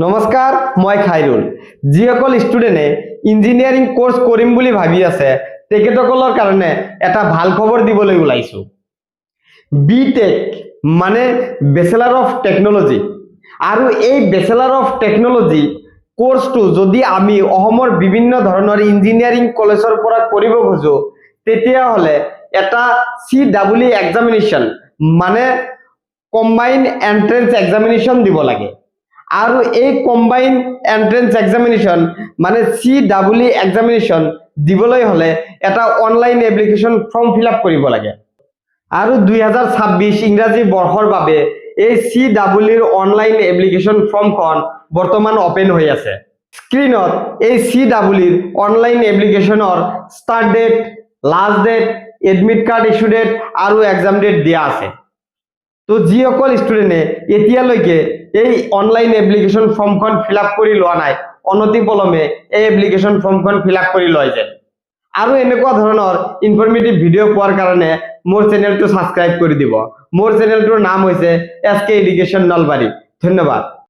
নমস্কাৰ, মই খাইৰুল। যিসকল ষ্টুডেণ্টে ইঞ্জিনিয়াৰিং কোৰ্স কৰিম বুলি ভাবি আছে তেখেতসকলৰ কাৰণে এটা ভাল খবৰ দিবলৈ ওলাইছো। বিটেক মানে বেচেলাৰ অফ টেকনলজি, আৰু এই বেচেলাৰ অফ টেকনলজি কোৰ্সটো যদি আমি অসমৰ বিভিন্ন ধৰণৰ ইঞ্জিনিয়াৰিং কলেজৰ পৰা কৰিব খোজো তেতিয়াহ'লে এটা CEE এক্সামিনেশ্যন মানে কম্বাইন্ড এন্ট্ৰেন্স এক্সামিনেশ্যন দিব লাগে। আৰু এই কম্বাইন্ড এন্ট্ৰেন্স এক্সামিনেশ্যন মানে CEE এক্সামিনেশ্যন দিবলৈ হলে এটা online application form fill up কৰিব লাগে। আৰু 2026 ইংৰাজী বৰ্ষৰ বাবে এই CEE অনলাইন এপ্লিকেশ্যন ফৰ্মখন বৰ্তমান ওপেন হৈ আছে। স্ক্ৰিনত এই CEE অনলাইন এপ্লিকেশ্যনৰ start date, last date, admit card issue date আৰু এক্সাম ডেট দিয়া আছে। তো যিসকল ষ্টুডেণ্টে এতিয়ালৈকে এই অনলাইন এপ্লিকেশ্যন ফৰ্মখন ফিল আপ কৰি লোৱা নাই, অনতি পলমে এই এপ্লিকেশ্যন ফৰ্মখন ফিল আপ কৰি লয় যেন। আৰু এনেকুৱা ধৰণৰ ইনফৰমেটিভ ভিডিঅ' পোৱাৰ কাৰণে মোৰ চেনেলটো ছাবস্ক্ৰাইব কৰি দিব। মোৰ চেনেলটোৰ নাম হৈছে SK এডুকেশ্যন নলবাৰী। ধন্যবাদ।